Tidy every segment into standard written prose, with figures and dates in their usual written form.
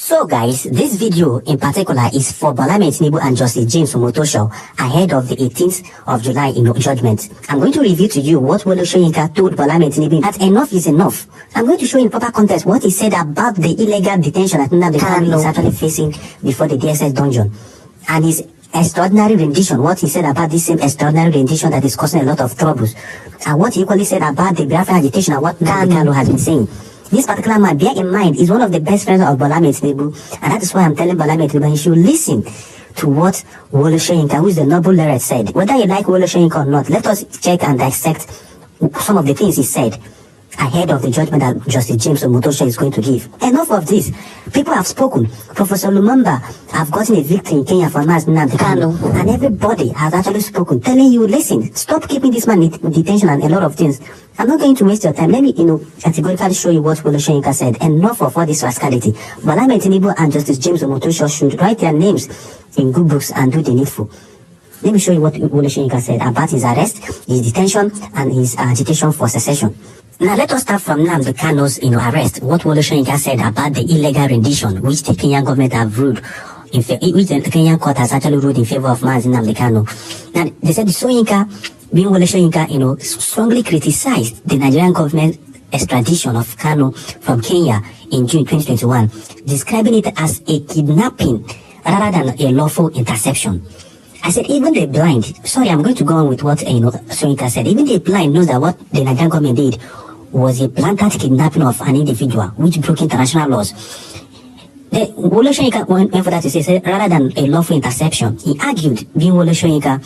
So guys, this video in particular is for Bola Tinubu and Justice James Omotosho ahead of the 18th of July judgment. I'm going to review to you what Wole Soyinka told Bola Tinubu that enough is enough. I'm going to show in proper context what he said about the illegal detention that Nnamdi is actually facing before the DSS dungeon, and his extraordinary rendition, what he said about this same extraordinary rendition that is causing a lot of troubles, and what he equally said about the Biafra agitation and what Nnamdi has been saying. This particular man, bear in mind, is one of the best friends of Bola Tinubu, and that is why I'm telling Bola Tinubu he should listen to what Wole Soyinka, who is the noble laureate, said. Whether you like Wole Soyinka or not, let us check and dissect some of the things he said ahead of the judgment that Justice James Omotosho is going to give. Enough of this. People have spoken. Professor Lumumba have gotten a victory in Kenya for Nnamdi Kanu, and everybody has actually spoken, telling you, listen, stop keeping this man in detention and a lot of things. I'm not going to waste your time. Let me, categorically show you what Wole Soyinka said. Enough of all this rascality. Bola Tinubu and Justice James Omotosho should write their names in good books and do the needful. Let me show you what Wole Soyinka said about his arrest, his detention, and his agitation for secession. Now let us start from Nnamdi Kanu's arrest. What Wole Soyinka said about the illegal rendition which the Kenyan government have ruled, which the Kenyan court has actually ruled in favor of Nnamdi Kanu. Now they said Soyinka, being Wole Soyinka, strongly criticized the Nigerian government extradition of Kanu from Kenya in June 2021, describing it as a kidnapping rather than a lawful interception. I said, even the blind, sorry, I'm going to go on with what Soyinka said. Even the blind knows that what the Nigerian government did was a blatant kidnapping of an individual which broke international laws. Wole Soyinka went for that to say, rather than a lawful interception, he argued, being Wole Soyinka,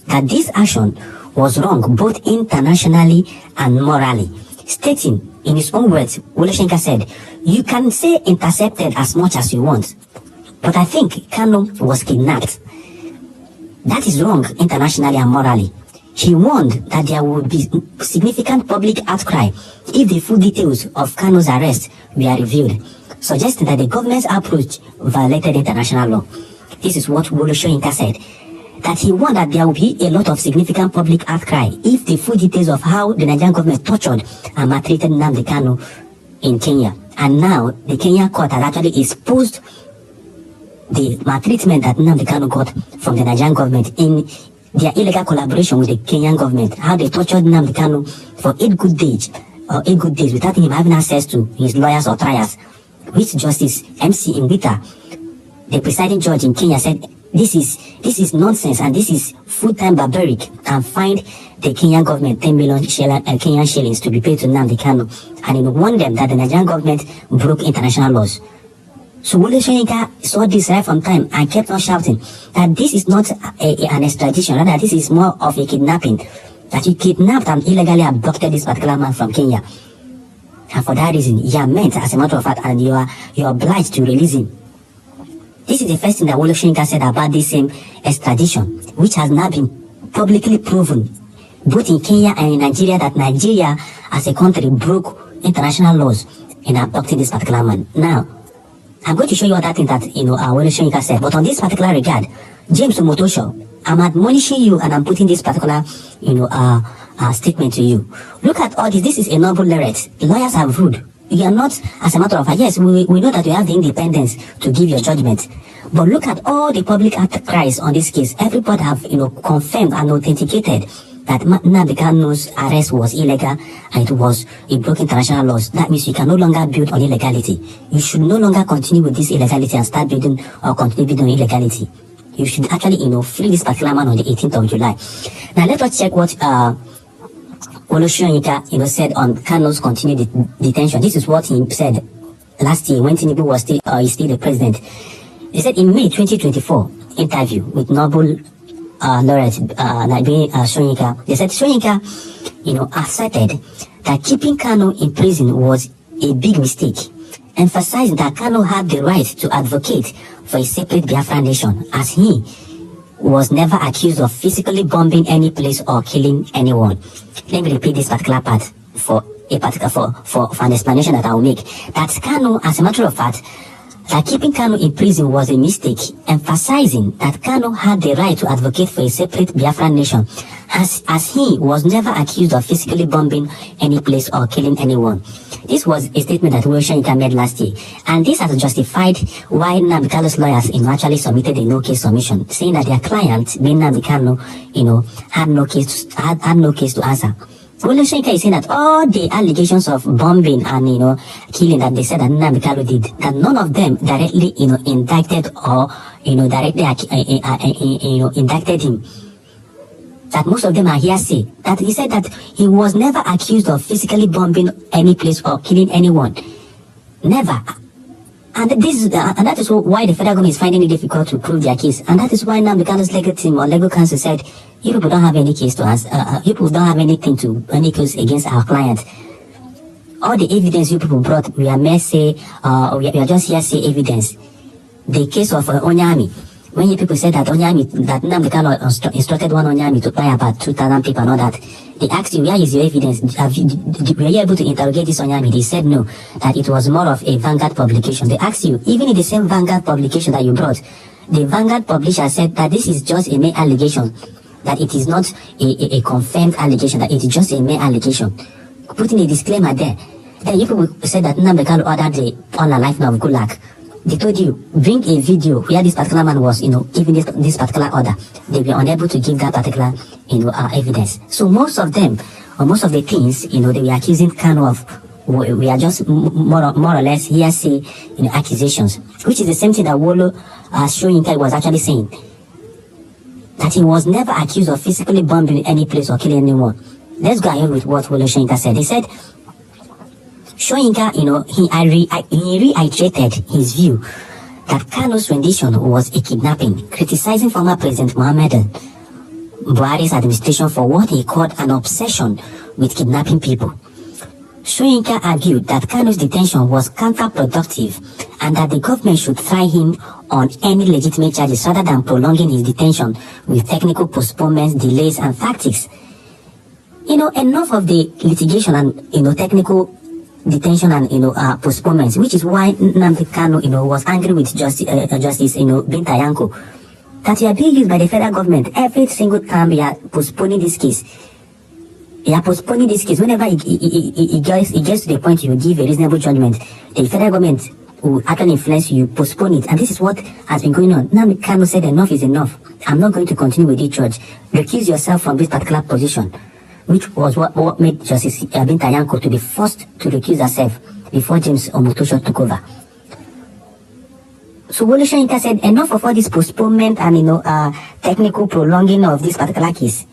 that this action was wrong both internationally and morally, stating in his own words, Wole Soyinka said, you can say intercepted as much as you want, but I think Kanu was kidnapped. That is wrong internationally and morally. He warned that there would be significant public outcry if the full details of Kanu's arrest were revealed, suggesting that the government's approach violated international law. This is what Wole Soyinka said, that he warned that there would be a lot of significant public outcry if the full details of how the Nigerian government tortured and maltreated Nnamdi Kanu in Kenya. And now the Kenyan court has actually exposed the maltreatment that Nnamdi Kanu got from the Nigerian government in their illegal collaboration with the Kenyan government, how they tortured Nnamdi Kanu for 8 good days without him having access to his lawyers or trials, which Justice MC Mbita, the presiding judge in Kenya, said this is nonsense and this is full-time barbaric, and fined the Kenyan government 10 million Kenyan shillings to be paid to Nnamdi Kanu, and warned them that the Nigerian government broke international laws. So Wole Soyinka saw this right from time and kept on shouting that this is not an extradition, rather this is more of a kidnapping, that you kidnapped and illegally abducted this particular man from Kenya. And for that reason, you are meant, as a matter of fact, and you are obliged to release him. This is the first thing that Wole Soyinka said about this same extradition, which has now been publicly proven, both in Kenya and in Nigeria, that Nigeria as a country broke international laws in abducting this particular man. Now, I'm going to show you other things that Wole Soyinka said, but on this particular regard, James Omotosho, I'm admonishing you and I'm putting this particular statement to you. Look at all this. This is a noble laureate. Lawyers have ruled. You are not, as a matter of fact, yes, we know that you have the independence to give your judgment, but look at all the public outcries on this case. Everybody have confirmed and authenticated that Nnamdi Kanu's arrest was illegal and it broke international laws. That means you can no longer build on illegality. You should no longer continue with this illegality and start building or continue building on illegality. You should actually, free this particular man on the 18th of July. Now let us check what Wole Soyinka, said on Kanu's continued detention. This is what he said last year when Tinubu was still the president. He said in May 2024 interview with Noble laureate Soyinka, they said Soyinka, asserted that keeping Kanu in prison was a big mistake, emphasizing that Kanu had the right to advocate for a separate Biafra nation, as he was never accused of physically bombing any place or killing anyone. Let me repeat this particular part for an explanation that I will make. That Kanu, as a matter of fact, that keeping Kanu in prison was a mistake, emphasizing that Kanu had the right to advocate for a separate Biafran nation, as he was never accused of physically bombing any place or killing anyone. This was a statement that Wole Soyinka made last year, and this has justified why Nnamdi Kanu's lawyers actually submitted a no-case submission, saying that their client, being Nnamdi Kanu, had no case to answer. Wole Soyinka is saying that all the allegations of bombing and killing that they said that Nnamdi Kanu did, that none of them directly indicted or directly indicted him. That most of them are hearsay. That he said that he was never accused of physically bombing any place or killing anyone. Never. And that is why the federal government is finding it difficult to prove their case. And that is why Nnamdi Kanu's legal team or legal counsel said, you people don't have any case to answer. You people don't have any case against our client. All the evidence you people brought, we are mercy, we are just hearsay evidence. The case of Onyami, when you people said that Nnamdi Kanu instructed one Onyami to buy about 2,000 people and all that, they asked you, where is your evidence? Were you able to interrogate this Onyami? They said no, that it was more of a Vanguard publication. They asked you, even in the same Vanguard publication that you brought, the Vanguard publisher said that this is just a mere allegation, that it is not a confirmed allegation, that it is just a mere allegation. Putting a disclaimer there. Then you people said that Nnamdi Kanu ordered the unalive of Gulag. They told you, bring a video where this particular man was, giving this particular order. They were unable to give that particular, evidence. So most of them, or most of the things, they were accusing Kanu of, we are just more or less hearsay, accusations, which is the same thing that Wole Soyinka was actually saying. That he was never accused of physically bombing any place or killing anyone. Let's go ahead with what Wole Soyinka said. He said, Soyinka, he reiterated his view that Kanu's rendition was a kidnapping, criticizing former President Muhammadu Buhari's administration for what he called an obsession with kidnapping people. Soyinka argued that Kanu's detention was counterproductive and that the government should try him on any legitimate charges rather than prolonging his detention with technical postponements, delays, and tactics. Enough of the litigation and, technical detention and postponements, which is why Nnamdi Kanu was angry with Justice Binta Yanko, that you are being used by the federal government every single time you are postponing this case. You are postponing this case. Whenever it gets to the point you give a reasonable judgment, the federal government will actually influence you, postpone it, and this is what has been going on. Nnamdi Kanu said enough is enough. I'm not going to continue with this charge. Recuse yourself from this particular position, which was what made Justice Binta Yanko to be forced to recuse herself before James Omotosho took over. So Wole Soyinka said enough of all this postponement and technical prolonging of this particular case,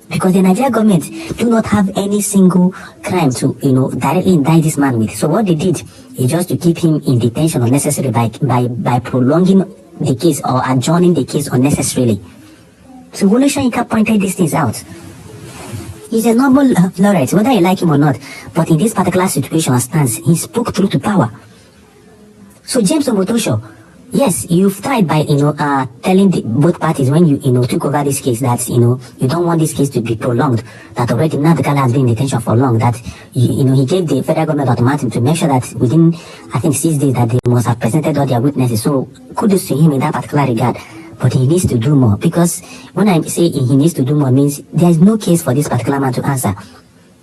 because the Nigerian government do not have any single crime to directly indict this man with. So what they did is just to keep him in detention unnecessarily by prolonging the case or adjourning the case unnecessarily. So Wole Soyinka pointed these things out. He's a noble laureate, whether you like him or not, but in this particular situation and stance, he spoke through to power. So James Omotosho, yes, you've tried by telling both parties when you took over this case that you don't want this case to be prolonged, that already Nnamdi Kanu has been in detention for long, that he gave the federal government ultimatum to make sure that within 6 days that they must have presented all their witnesses. So kudos to him in that particular regard. But he needs to do more, because when I say he needs to do more means there is no case for this particular man to answer.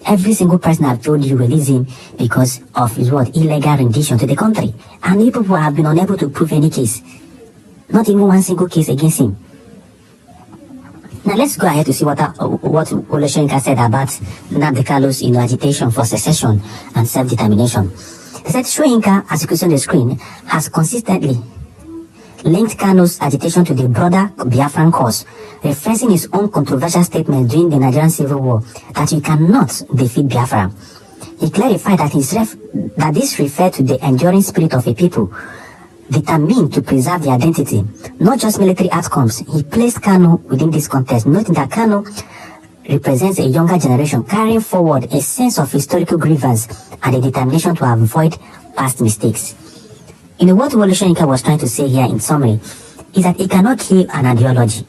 Every single person I've told you release him because of his illegal rendition to the country, and people who have been unable to prove any case, not even one single case against him. Now let's go ahead to see what Wole Soyinka said about Nnamdi Kanu's agitation for secession and self-determination. He said Soyinka, as you can see on the screen, has consistently linked Kanu's agitation to the broader Biafran cause, referencing his own controversial statement during the Nigerian Civil War that you cannot defeat Biafra. He clarified that this referred to the enduring spirit of a people determined to preserve their identity, not just military outcomes. He placed Kanu within this context, noting that Kanu represents a younger generation carrying forward a sense of historical grievance and a determination to avoid past mistakes. What Wole Soyinka was trying to say here in summary is that he cannot kill an ideology.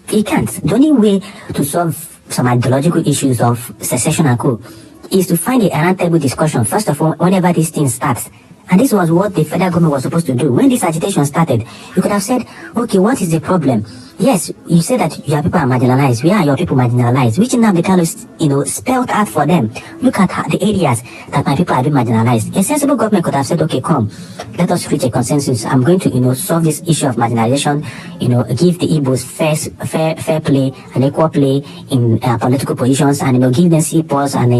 He can't. The only way to solve some ideological issues of secession and co is to find a roundtable discussion. First of all, whenever this thing starts, And this was what the federal government was supposed to do. When this agitation started, you could have said, okay, what is the problem? Yes, you say that your people are marginalized. Where are your people marginalized? Which Nnamdi Kanu, spelled out for them. Look at the areas that my people are being marginalized. A sensible government could have said, okay, come, let us reach a consensus. I'm going to, solve this issue of marginalization, give the Igbos fair play and equal play in political positions, and, give them seaports and,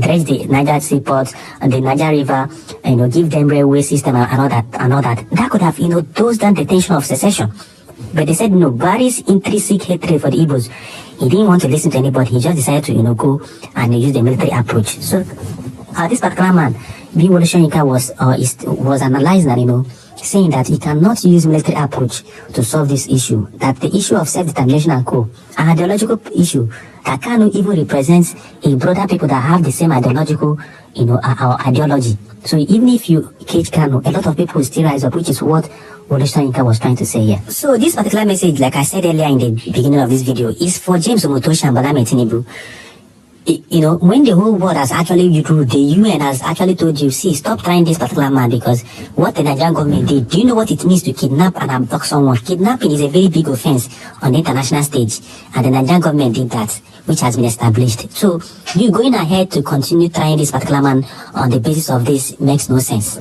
dredge the Niger seaports and the Niger River, give them railway system and all that. That could have, dosed down the tension of secession. But they said no. Barry's intrinsic hatred for the Igbos, he didn't want to listen to anybody. He just decided to, go and use the military approach. So, this particular man, being Wole Soyinka, was analyzing and, saying that he cannot use military approach to solve this issue. That the issue of self-determination and an ideological issue, that Kanu even represents a broader people that have the same ideological, ideology. So even if you cage Kanu, a lot of people will still rise up, which is what Wole Soyinka was trying to say here. So this particular message, like I said earlier in the beginning of this video, is for James Omotosho and Bola Tinubu. When the whole world has actually, the UN has actually told you, see, stop trying this particular man, because what the Nigerian government did, do you know what it means to kidnap and abduct someone? Kidnapping is a very big offense on the international stage, and the Nigerian government did that, which has been established. So you going ahead to continue trying this particular man on the basis of this makes no sense.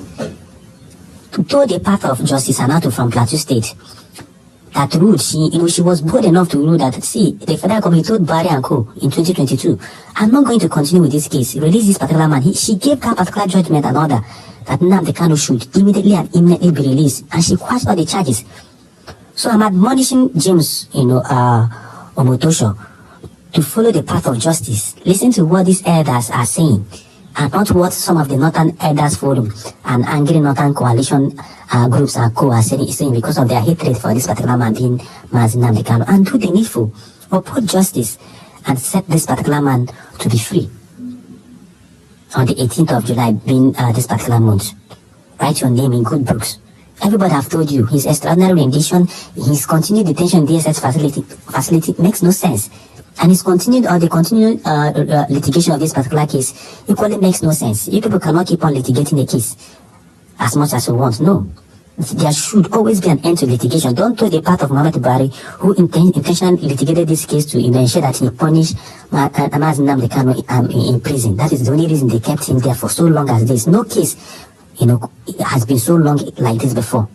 To tow the path of justice Anatu from Plateau State, that ruled, she was bold enough to rule that, see, the federal government told Barry and Co. in 2022, I'm not going to continue with this case, release this particular man. She gave that particular judgment and order that Nnamdi Kanu should immediately and imminently be released, and she quashed all the charges. So I'm admonishing James, Omotosho, to follow the path of justice. Listen to what these elders are saying, and not what some of the Northern Elders Forum and angry Northern Coalition groups and co are saying because of their hatred for this particular man being Nnamdi Kanu. And do the needful, uphold justice, and set this particular man to be free on the 18th of July, being this particular month. Write your name in good books. Everybody have told you his extraordinary rendition, his continued detention in DSS facility makes no sense. And his continued litigation of this particular case equally makes no sense. You people cannot keep on litigating the case as much as you want. No. There should always be an end to litigation. Don't take the path of Muhammad Buhari, who intentionally litigated this case to ensure that he punished Nnamdi Kanu in prison. That is the only reason they kept him there for so long as this. No case, has been so long like this before.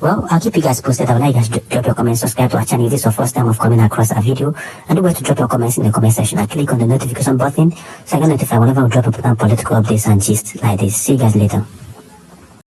Well, I'll keep you guys posted. I would like you guys to drop your comments, subscribe to our channel if this is your first time of coming across a video, and don't forget to drop your comments in the comment section and click on the notification button so I can notify whenever we drop important political updates and gist like this. See you guys later.